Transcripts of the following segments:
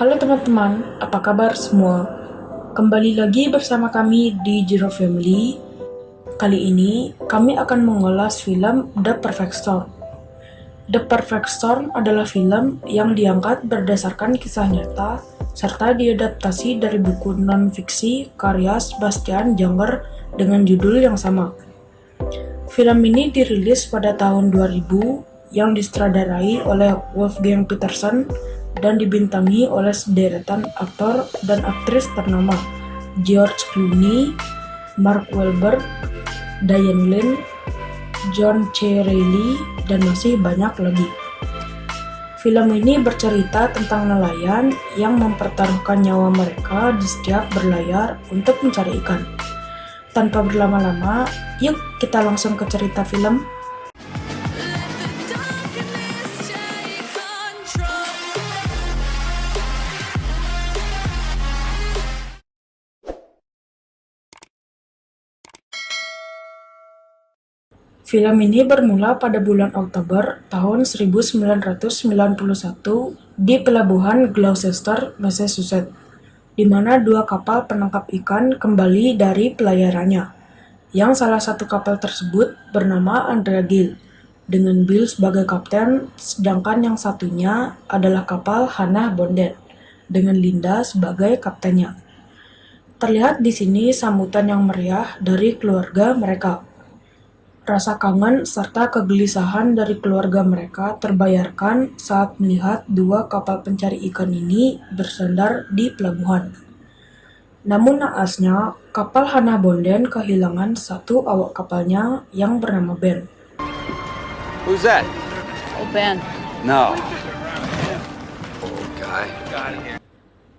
Halo teman-teman, apa kabar semua? Kembali lagi bersama kami di Jiro Family. Kali ini kami akan mengulas film The Perfect Storm. The Perfect Storm adalah film yang diangkat berdasarkan kisah nyata serta diadaptasi dari buku non-fiksi karya Sebastian Junger dengan judul yang sama. Film ini dirilis pada tahun 2000 yang disutradarai oleh Wolfgang Petersen dan dibintangi oleh sederetan aktor dan aktris ternama George Clooney, Mark Wahlberg, Diane Lane, John C. Reilly, dan masih banyak lagi. Film ini bercerita tentang nelayan yang mempertaruhkan nyawa mereka di setiap berlayar untuk mencari ikan. Tanpa berlama-lama, yuk kita langsung ke cerita film. Film ini bermula pada bulan Oktober tahun 1991 di pelabuhan Gloucester, Massachusetts, di mana dua kapal penangkap ikan kembali dari pelayarannya, yang salah satu kapal tersebut bernama Andrea Gill, dengan Bill sebagai kapten, sedangkan yang satunya adalah kapal Hannah Bonded, dengan Linda sebagai kaptennya. Terlihat di sini sambutan yang meriah dari keluarga mereka. Rasa kangen serta kegelisahan dari keluarga mereka terbayarkan saat melihat dua kapal pencari ikan ini bersandar di pelabuhan. Namun naasnya, kapal Hannah Bonden kehilangan satu awak kapalnya yang bernama Ben. Who's that? Oh, Ben. No.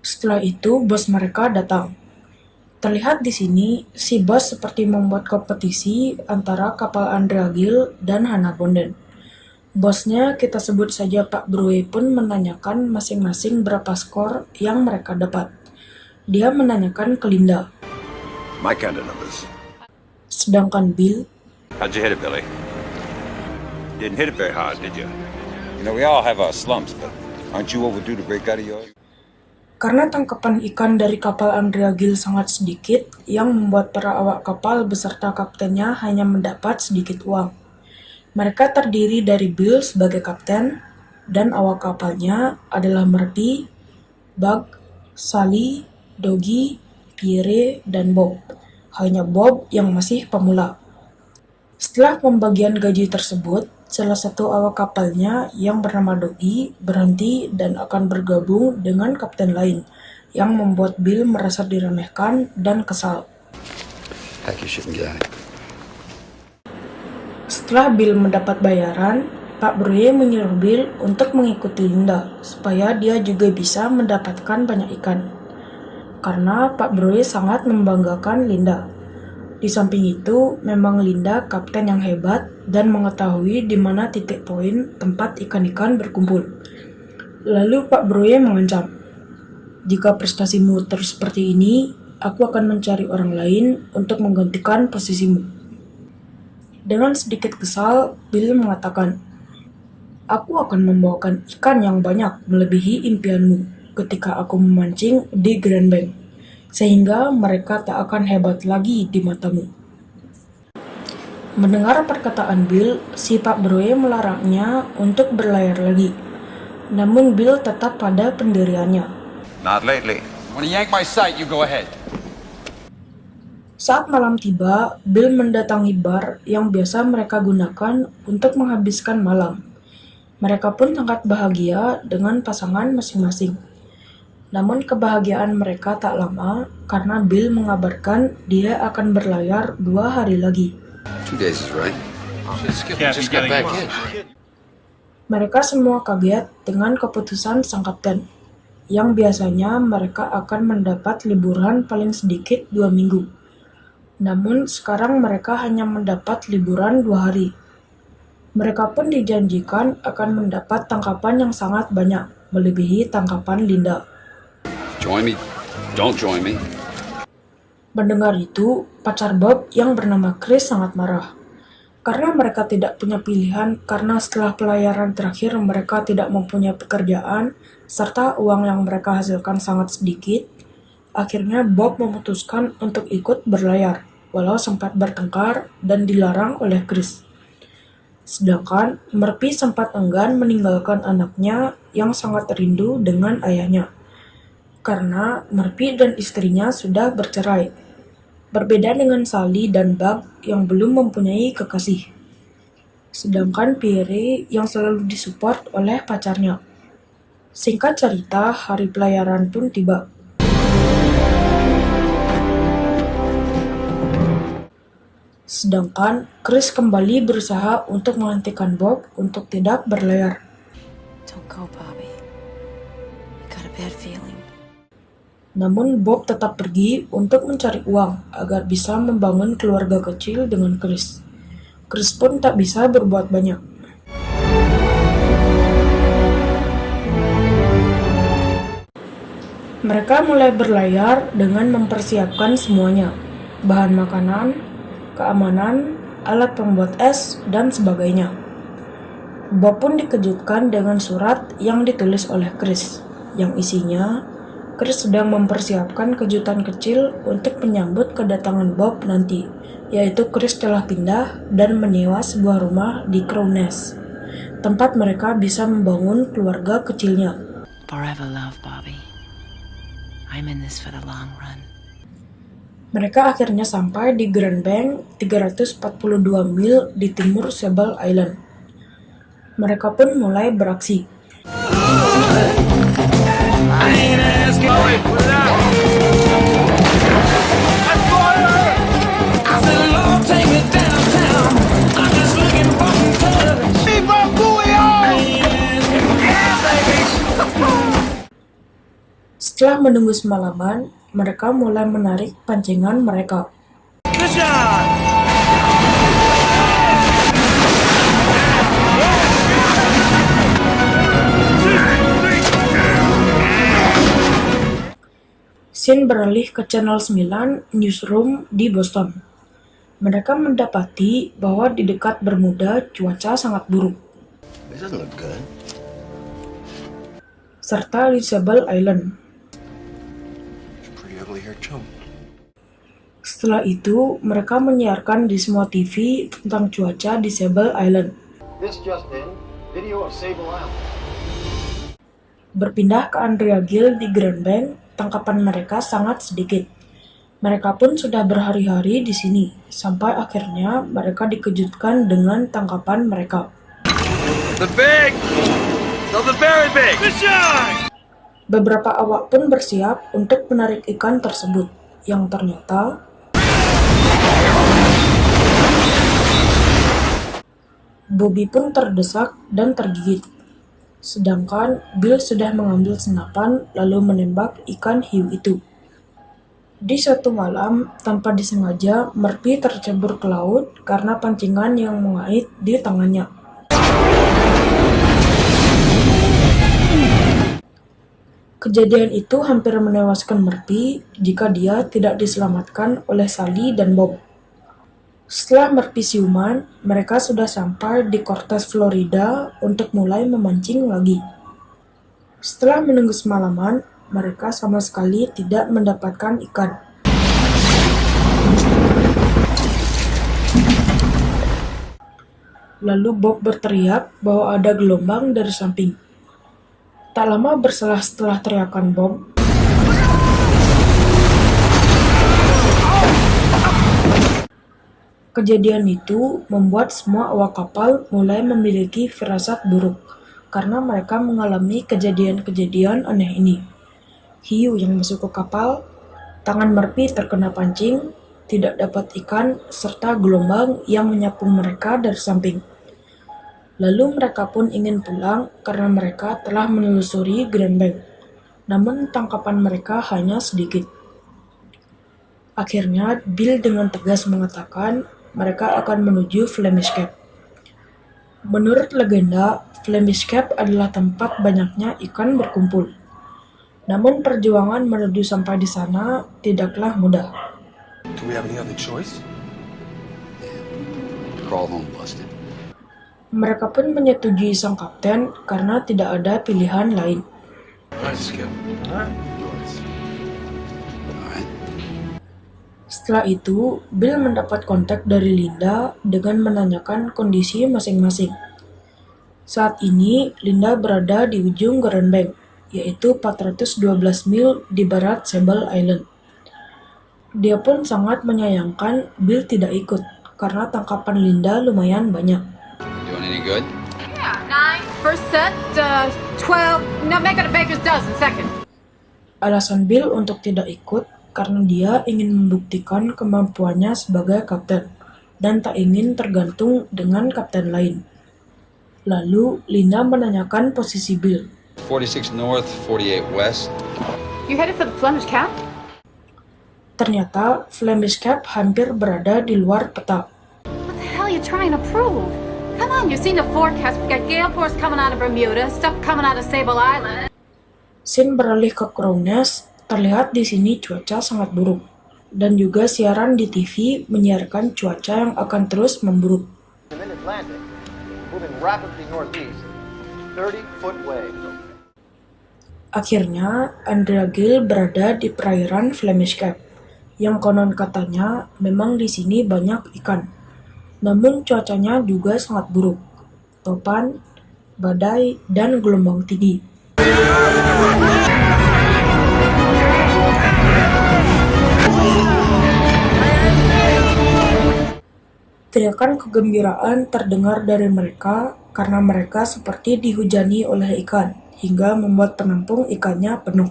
Setelah itu, bos mereka datang. Terlihat di sini, si bos seperti membuat kompetisi antara kapal Andrea Gill dan Hannah Bonden. Bosnya, kita sebut saja Pak Brue, pun menanyakan masing-masing berapa skor yang mereka dapat. Dia menanyakan ke Linda. My kind of numbers. Sedangkan Bill, How'd you hit it, Billy? Didn't hit it very hard, did you? You know, we all have our slumps, but aren't you overdue to break out of yours? karena tangkapan ikan dari kapal Andrea Gill sangat sedikit, yang membuat para awak kapal beserta kaptennya hanya mendapat sedikit uang. Mereka terdiri dari Bill sebagai kapten, dan awak kapalnya adalah Murphy, Bug, Sally, Doggy, Pierre, dan Bob. Hanya Bob yang masih pemula. Setelah pembagian gaji tersebut, salah satu awak kapalnya yang bernama Doggy berhenti dan akan bergabung dengan kapten lain, yang membuat Bill merasa diremehkan dan kesal. Heck, you shouldn't get it. Setelah Bill mendapat bayaran, Pak Brue menyuruh Bill untuk mengikuti Linda, supaya dia juga bisa mendapatkan banyak ikan. Karena Pak Brue sangat membanggakan Linda. Di samping itu, memang Linda kapten yang hebat dan mengetahui di mana titik poin tempat ikan-ikan berkumpul. Lalu Pak Brue mengancam, "Jika prestasimu terus seperti ini, aku akan mencari orang lain untuk menggantikan posisimu." Dengan sedikit kesal, Bill mengatakan, "Aku akan membawakan ikan yang banyak melebihi impianmu ketika aku memancing di Grand Bank, sehingga mereka tak akan hebat lagi di matamu." Mendengar perkataan Bill, si Pak Brue melarangnya untuk berlayar lagi. Namun Bill tetap pada pendiriannya. Not lately. Want to yank my sight, you go ahead. Saat malam tiba, Bill mendatangi bar yang biasa mereka gunakan untuk menghabiskan malam. Mereka pun sangat bahagia dengan pasangan masing-masing. Namun kebahagiaan mereka tak lama karena Bill mengabarkan dia akan berlayar 2 hari lagi. 2 days is right. Just got back in. Mereka semua kaget dengan keputusan sang kapten, yang biasanya mereka akan mendapat liburan paling sedikit 2 minggu. Namun sekarang mereka hanya mendapat liburan 2 hari. Mereka pun dijanjikan akan mendapat tangkapan yang sangat banyak, melebihi tangkapan Linda. Join me. Don't join me. Mendengar itu, pacar Bob yang bernama Chris sangat marah. Karena mereka tidak punya pilihan, karena setelah pelayaran terakhir mereka tidak mempunyai pekerjaan, serta uang yang mereka hasilkan sangat sedikit, akhirnya Bob memutuskan untuk ikut berlayar, walau sempat bertengkar dan dilarang oleh Chris. Sedangkan Murphy sempat enggan meninggalkan anaknya yang sangat rindu dengan ayahnya, karena Murphy dan istrinya sudah bercerai. Berbeda dengan Sally dan Buck yang belum mempunyai kekasih. Sedangkan Pierre yang selalu disupport oleh pacarnya. Singkat cerita, hari pelayaran pun tiba. Sedangkan Chris kembali berusaha untuk menghentikan Bob untuk tidak berlayar. Don't go, Bobby. I got a bad feeling. Namun Bob tetap pergi untuk mencari uang agar bisa membangun keluarga kecil dengan Chris. Chris pun tak bisa berbuat banyak. Mereka mulai berlayar dengan mempersiapkan semuanya, bahan makanan, keamanan, alat pembuat es, dan sebagainya. Bob pun dikejutkan dengan surat yang ditulis oleh Chris, yang isinya Chris sedang mempersiapkan kejutan kecil untuk menyambut kedatangan Bob nanti, yaitu Chris telah pindah dan menyewa sebuah rumah di Crow Nest, tempat mereka bisa membangun keluarga kecilnya. Forever love, Bobby. I'm in this for the long run. Mereka akhirnya sampai di Grand Bank, 342 mil di timur Sable Island. Mereka pun mulai beraksi. Setelah menunggu semalaman, mereka mulai menarik pancingan mereka. Scene beralih ke Channel 9 Newsroom di Boston. Mereka mendapati bahwa di dekat Bermuda cuaca sangat buruk, This doesn't look good. serta di Sable Island. It's pretty ugly here too. Setelah itu, mereka menyiarkan di semua TV tentang cuaca di Sable Island. This just in, video of Sable Island. Berpindah ke Andrea Gill di Grand Bank, tangkapan mereka sangat sedikit. Mereka pun sudah berhari-hari di sini, sampai akhirnya mereka dikejutkan dengan tangkapan mereka. The big! No, the very big! Beberapa awak pun bersiap untuk menarik ikan tersebut, yang ternyata Bobby pun terdesak dan tergigit. Sedangkan Bill sudah mengambil senapan lalu menembak ikan hiu itu. Di suatu malam, tanpa disengaja, Murphy tercebur ke laut karena pancingan yang mengait di tangannya. Kejadian itu hampir menewaskan Murphy jika dia tidak diselamatkan oleh Sally dan Bob. Setelah Murphy siuman, mereka sudah sampai di Cortez, Florida untuk mulai memancing lagi. Setelah menunggu semalaman, mereka sama sekali tidak mendapatkan ikan. Lalu Bob berteriak bahwa ada gelombang dari samping. Tak lama berselang setelah teriakan Bob, kejadian itu membuat semua awak kapal mulai memiliki firasat buruk karena mereka mengalami kejadian-kejadian aneh ini. Hiu yang masuk ke kapal, tangan Murphy terkena pancing, tidak dapat ikan, serta gelombang yang menyapu mereka dari samping. Lalu mereka pun ingin pulang karena mereka telah menelusuri Grand Bank, namun tangkapan mereka hanya sedikit. Akhirnya Bill dengan tegas mengatakan mereka akan menuju Flemish Cape. Menurut legenda, Flemish Cape adalah tempat banyaknya ikan berkumpul. Namun perjuangan menuju sampai di sana tidaklah mudah. Do we have any other choice? Of crawl home busted. Mereka pun menyetujui sang kapten karena tidak ada pilihan lain. Let's go. Alright. Setelah itu, Bill mendapat kontak dari Linda dengan menanyakan kondisi masing-masing. Saat ini, Linda berada di ujung Grand Bank, yaitu 412 mil di barat Sable Island. Dia pun sangat menyayangkan Bill tidak ikut, karena tangkapan Linda lumayan banyak. Doing any good? Yeah, 9 first set, 12, no, make it a baker's dozen second. Alasan Bill untuk tidak ikut karena dia ingin membuktikan kemampuannya sebagai kapten dan tak ingin tergantung dengan kapten lain. Lalu, Linda menanyakan posisi Bill. 46 north, 48 west. You headed for the Flemish Cap? Ternyata, Flemish Cap hampir berada di luar peta. What the hell are you trying to prove? Come on, you've seen the forecast. We got gale force coming out of Bermuda, stuff coming out of Sable Island. Scene beralih ke Crownes, terlihat di sini cuaca sangat buruk. Dan juga siaran di TV menyiarkan cuaca yang akan terus memburuk. The Mid-Atlantic, moving rapidly northeast, 30-foot waves. Akhirnya, Andrea Gill berada di perairan Flemish Cap, yang konon katanya memang di sini banyak ikan. Namun cuacanya juga sangat buruk. Topan, badai, dan gelombang tinggi. Teriakan kegembiraan terdengar dari mereka karena mereka seperti dihujani oleh ikan, hingga membuat penampung ikannya penuh.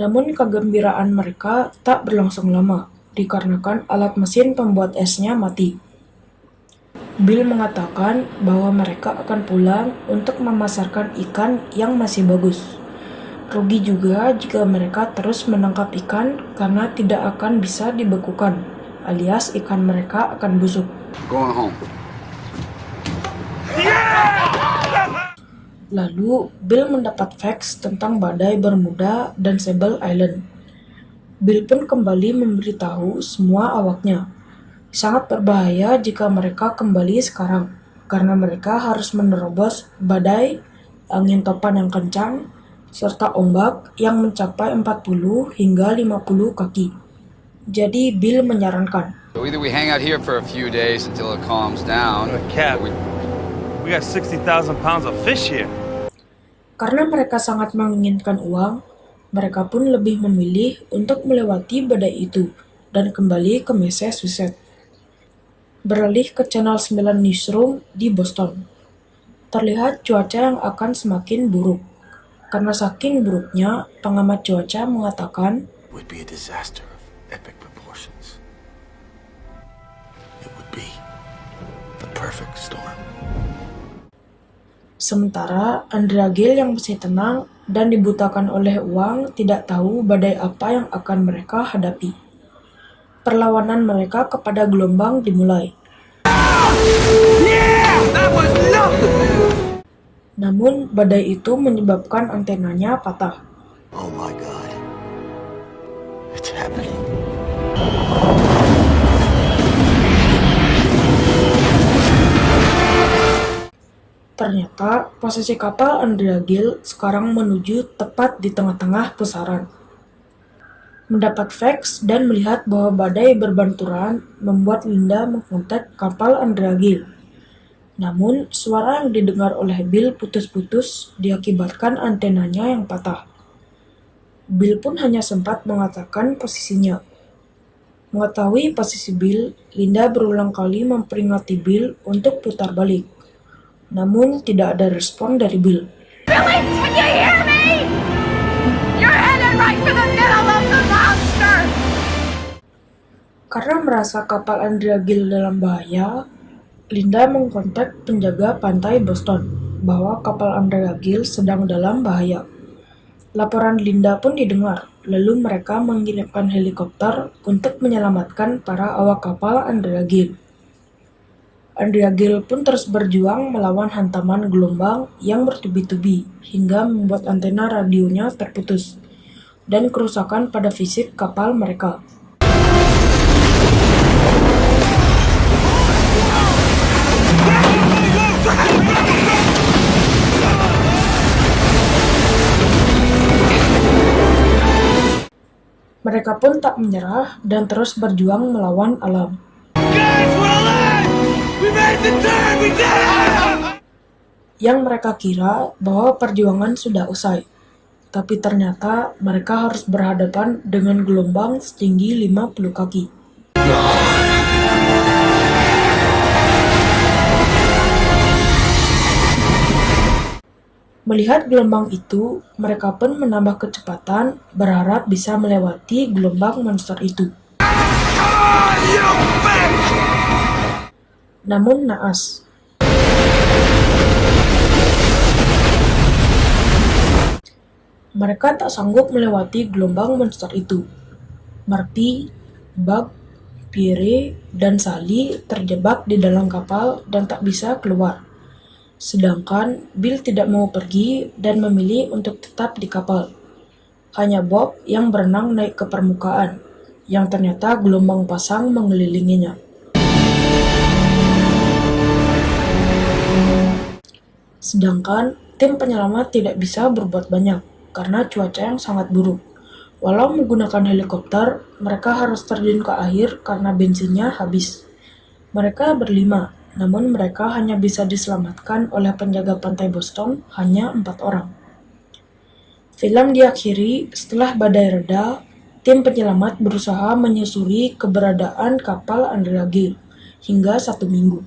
Namun kegembiraan mereka tak berlangsung lama, dikarenakan alat mesin pembuat esnya mati. Bill mengatakan bahwa mereka akan pulang untuk memasarkan ikan yang masih bagus. Rugi juga jika mereka terus menangkap ikan karena tidak akan bisa dibekukan, alias ikan mereka akan busuk. Going home. Lalu, Bill mendapat fax tentang badai Bermuda dan Sable Island. Bill pun kembali memberitahu semua awaknya. Sangat berbahaya jika mereka kembali sekarang, karena mereka harus menerobos badai, angin topan yang kencang, serta ombak yang mencapai 40 hingga 50 kaki. Jadi Bill menyarankan, So either we hang out here for a few days until it calms down. Cap, or we got 60,000 pounds of fish here. karena mereka sangat menginginkan uang, mereka pun lebih memilih untuk melewati badai itu dan kembali ke Massachusetts. Beralih ke Channel 9 Newsroom di Boston. Terlihat cuaca yang akan semakin buruk. Karena saking buruknya, pengamat cuaca mengatakan would be a disaster of epic proportions. It would be the perfect storm. sementara Andrea Gill yang masih tenang dan dibutakan oleh uang tidak tahu badai apa yang akan mereka hadapi. Perlawanan mereka kepada gelombang dimulai. Namun badai itu menyebabkan antenanya patah. Oh my God. It's happening. Ternyata posisi kapal Andrea Gill sekarang menuju tepat di tengah-tengah pusaran. Mendapat fax dan melihat bahwa badai berbanturan membuat Linda mengkontak kapal Andrea Gill. Namun, suara yang didengar oleh Bill putus-putus diakibatkan antenanya yang patah. Bill pun hanya sempat mengatakan posisinya. Mengetahui posisi Bill, Linda berulang kali memperingati Bill untuk putar balik. Namun, tidak ada respon dari Bill. Billy, can you hear me? You're headed right for the middle of the monster! Karena merasa kapal Andrea Gill dalam bahaya, Linda mengkontak penjaga pantai Boston bahwa kapal Andrea Gill sedang dalam bahaya. Laporan Linda pun didengar, lalu mereka mengirimkan helikopter untuk menyelamatkan para awak kapal Andrea Gill. Andrea Gill pun terus berjuang melawan hantaman gelombang yang bertubi-tubi hingga membuat antena radionya terputus dan kerusakan pada fisik kapal mereka. Mereka pun tak menyerah dan terus berjuang melawan alam. Yang mereka kira bahwa perjuangan sudah usai. Tapi ternyata mereka harus berhadapan dengan gelombang setinggi 50 kaki. Melihat gelombang itu, mereka pun menambah kecepatan, berharap bisa melewati gelombang monster itu. Namun naas. Mereka tak sanggup melewati gelombang monster itu. Marty, Buck, Pierre, dan Sally terjebak di dalam kapal dan tak bisa keluar. Sedangkan Bill tidak mau pergi dan memilih untuk tetap di kapal. Hanya Bob yang berenang naik ke permukaan, yang ternyata gelombang pasang mengelilinginya. Sedangkan tim penyelamat tidak bisa berbuat banyak karena cuaca yang sangat buruk. Walau menggunakan helikopter, mereka harus terjun ke air karena bensinnya habis. Mereka berlima, namun mereka hanya bisa diselamatkan oleh penjaga pantai Boston, hanya 4 orang. Film diakhiri setelah badai reda, tim penyelamat berusaha menyusuri keberadaan kapal Andrea Gail hingga 1 minggu.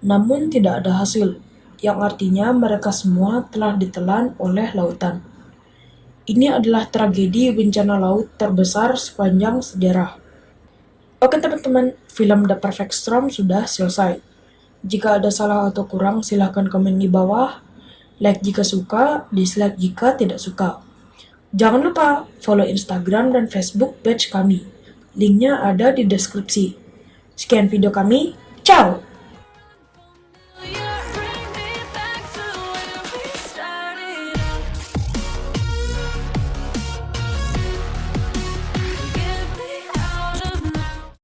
Namun tidak ada hasil, yang artinya mereka semua telah ditelan oleh lautan. Ini adalah tragedi bencana laut terbesar sepanjang sejarah. Oke teman-teman, film The Perfect Storm sudah selesai. Jika ada salah atau kurang, silahkan komen di bawah. Like jika suka, dislike jika tidak suka. Jangan lupa follow Instagram dan Facebook page kami. Linknya ada di deskripsi. Sekian video kami, ciao!